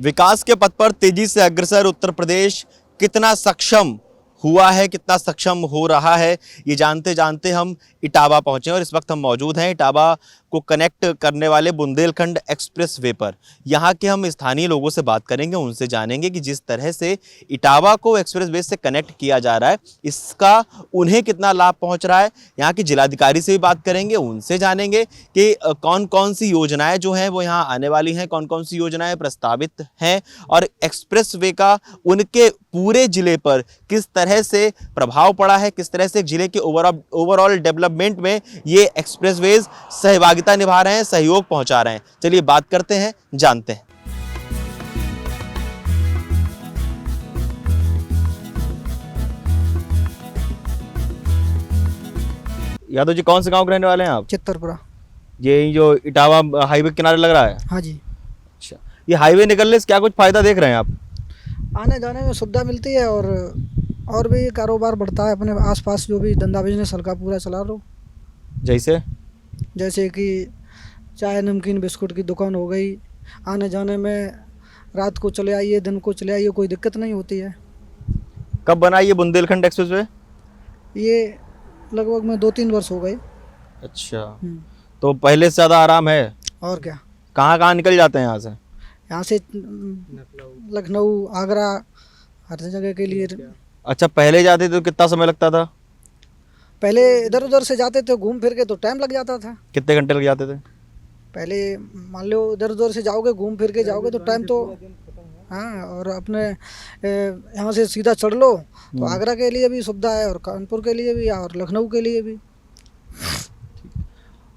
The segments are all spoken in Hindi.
विकास के पथ पर तेजी से अग्रसर उत्तर प्रदेश कितना सक्षम हुआ है, कितना सक्षम हो रहा है, ये जानते जानते हम इटावा पहुंचे और इस वक्त हम मौजूद हैं इटावा को कनेक्ट करने वाले बुंदेलखंड एक्सप्रेस वे पर। यहाँ के हम स्थानीय लोगों से बात करेंगे, उनसे जानेंगे कि जिस तरह से इटावा को एक्सप्रेस वे से कनेक्ट किया जा रहा है, इसका उन्हें कितना लाभ पहुंच रहा है। यहाँ के जिलाधिकारी से भी बात करेंगे, उनसे जानेंगे कि कौन कौन सी योजनाएं जो हैं वो यहाँ आने वाली हैं, कौन कौन सी योजनाएं प्रस्तावित हैं और एक्सप्रेस वे का उनके पूरे जिले पर किस तरह से प्रभाव पड़ा है, किस तरह से जिले के ओवरऑल डेवलपमेंट में ये एक्सप्रेसवेज सहभागिता निभा रहे हैं, सहयोग पहुंचा रहे हैं। चलिए बात करते हैं, जानते हैं। यादव जी, कौन से गांव के रहने वाले हैं आप? चित्तरपुरा। ये जो इटावा हाईवे किनारे लग रहा है? हाँ जी। अच्छा, ये हाईवे निकलने से क्या कुछ फायदा देख रहे हैं आप? आने जाने में सुविधा मिलती है और भी कारोबार बढ़ता है। अपने आसपास जो भी धंधा बिजनेस हल्का पूरा चला लो। जैसे कि चाय नमकीन बिस्कुट की दुकान हो गई, आने जाने में रात को चले आइए, दिन को चले आइए, कोई दिक्कत नहीं होती है। कब बना ये बुंदेलखंड एक्सप्रेसवे? ये लगभग में 2-3 वर्ष हो गए। अच्छा, तो पहले से ज़्यादा आराम है? और क्या। कहाँ कहाँ निकल जाते हैं यहाँ से? यहाँ से लखनऊ, आगरा, हर जगह के लिए। अच्छा, पहले जाते तो कितना समय लगता था? पहले इधर उधर से जाते थे घूम फिर के तो टाइम लग जाता था। कितने घंटे लग जाते थे? पहले मान लो इधर उधर से जाओगे, घूम फिर के जाओगे तो टाइम तो हाँ, और अपने यहाँ से सीधा चढ़ लो तो आगरा के लिए भी सुविधा है और कानपुर के लिए भी और लखनऊ के लिए भी।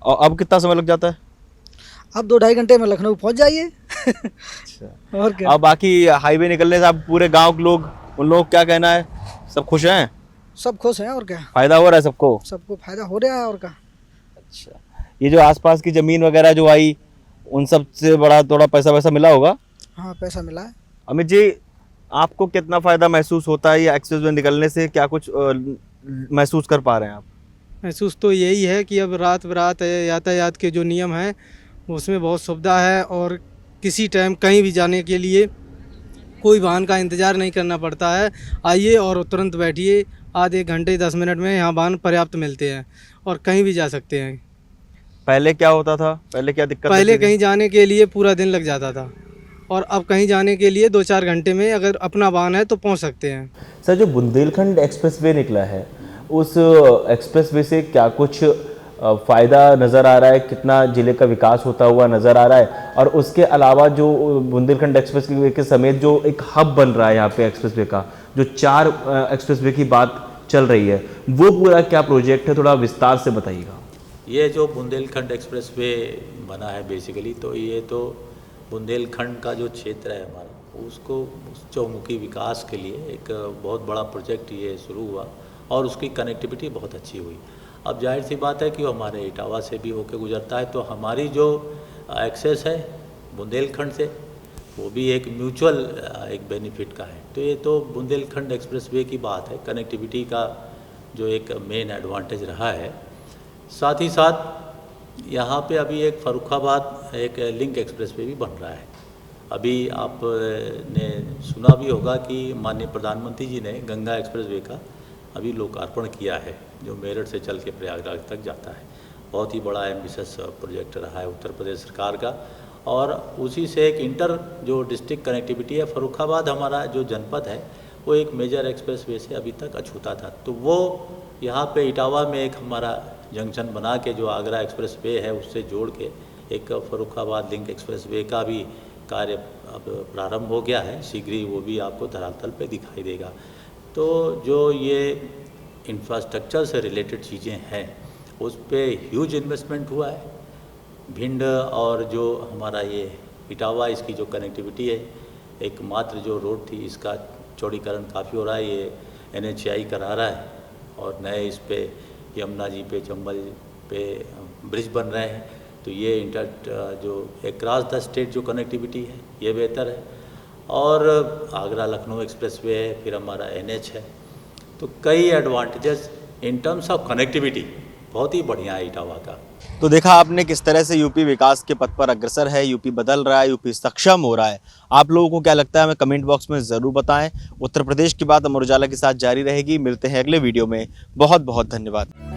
और अब कितना समय लग जाता है? अब 2-2.5 घंटे में लखनऊ पहुँच जाइए। अच्छा। और क्या। अब बाकी हाईवे निकलने से आप पूरे गांव के लोग, उन लोग क्या कहना है, सब खुश हैं? सब खुश हैं और क्या। फायदा हो रहा है सबको? सबको फायदा हो रहा है और क्या। अच्छा, ये जो आसपास की जमीन वगैरह जो आई, उन सब से बड़ा थोड़ा पैसा वैसा मिला होगा? हाँ, पैसा मिला है। अमित जी, आपको कितना फायदा महसूस होता है ये एक्सप्रेस वे निकलने से? क्या कुछ महसूस कर पा रहे हैं आप? महसूस तो यही है कि अब रात बरात यातायात के जो नियम हैं उसमें बहुत सुविधा है और किसी टाइम कहीं भी जाने के लिए कोई वाहन का इंतज़ार नहीं करना पड़ता है। आइए और तुरंत बैठिए, आधे घंटे 10 मिनट में यहाँ वाहन पर्याप्त मिलते हैं और कहीं भी जा सकते हैं। पहले क्या होता था? पहले क्या दिक्कत? पहले कहीं जाने के लिए पूरा दिन लग जाता था और अब कहीं जाने के लिए 2-4 घंटे में अगर अपना वाहन है तो पहुँच सकते हैं। सर, जो बुंदेलखंड एक्सप्रेसवे निकला है, उस एक्सप्रेसवे से क्या कुछ फ़ायदा नज़र आ रहा है? कितना ज़िले का विकास होता हुआ नज़र आ रहा है? और उसके अलावा जो बुंदेलखंड एक्सप्रेसवे के समेत जो एक हब बन रहा है यहाँ पे एक्सप्रेसवे का, जो 4 एक्सप्रेसवे की बात चल रही है, वो पूरा क्या प्रोजेक्ट है? थोड़ा विस्तार से बताइएगा। ये जो बुंदेलखंड एक्सप्रेसवे बना है बेसिकली, तो ये तो बुंदेलखंड का जो क्षेत्र है हमारा, उसको चौमुखी विकास के लिए एक बहुत बड़ा प्रोजेक्ट ये शुरू हुआ और उसकी कनेक्टिविटी बहुत अच्छी हुई। अब जाहिर सी बात है कि वो हमारे इटावा से भी होकर गुजरता है, तो हमारी जो एक्सेस है बुंदेलखंड से, वो भी एक म्यूचुअल एक बेनिफिट का है। तो ये तो बुंदेलखंड एक्सप्रेसवे की बात है, कनेक्टिविटी का जो एक मेन एडवांटेज रहा है। साथ ही साथ यहाँ पे अभी एक फर्रुखाबाद एक लिंक एक्सप्रेसवे भी बन रहा है। अभी आपने सुना भी होगा कि माननीय प्रधानमंत्री जी ने गंगा एक्सप्रेसवे का अभी लोकार्पण किया है, जो मेरठ से चल के प्रयागराज तक जाता है। बहुत ही बड़ा एम्बिशियस प्रोजेक्ट रहा है उत्तर प्रदेश सरकार का। और उसी से एक इंटर जो डिस्ट्रिक्ट कनेक्टिविटी है, फर्रुखाबाद हमारा जो जनपद है वो एक मेजर एक्सप्रेसवे से अभी तक अछूता था, तो वो यहाँ पे इटावा में एक हमारा जंक्शन बना के जो आगरा एक्सप्रेसवे है उससे जोड़ के एक फर्रुखाबाद लिंक एक्सप्रेसवे का भी कार्य अब प्रारंभ हो गया है। शीघ्र ही वो भी आपको धरातल पे दिखाई देगा। तो जो ये इंफ्रास्ट्रक्चर से रिलेटेड चीज़ें हैं उस पर ह्यूज इन्वेस्टमेंट हुआ है। भिंड और जो हमारा ये इटावा, इसकी जो कनेक्टिविटी है, एकमात्र जो रोड थी इसका चौड़ीकरण काफ़ी हो रहा है। ये NHAI करा रहा है और नए इस पे यमुना जी पे, चंबल पे ब्रिज बन रहे हैं। तो ये इंटर जो अक्रॉस द स्टेट जो कनेक्टिविटी है ये बेहतर है। और आगरा लखनऊ एक्सप्रेसवे है, फिर हमारा NH है, तो कई advantages in terms of connectivity बहुत ही बढ़िया है इटावा का। तो देखा आपने किस तरह से यूपी विकास के पथ पर अग्रसर है, यूपी बदल रहा है, यूपी सक्षम हो रहा है। आप लोगों को क्या लगता है हमें कमेंट बॉक्स में ज़रूर बताएं। उत्तर प्रदेश की बात अमर उजाला के साथ जारी रहेगी। मिलते हैं अगले वीडियो में। बहुत बहुत धन्यवाद।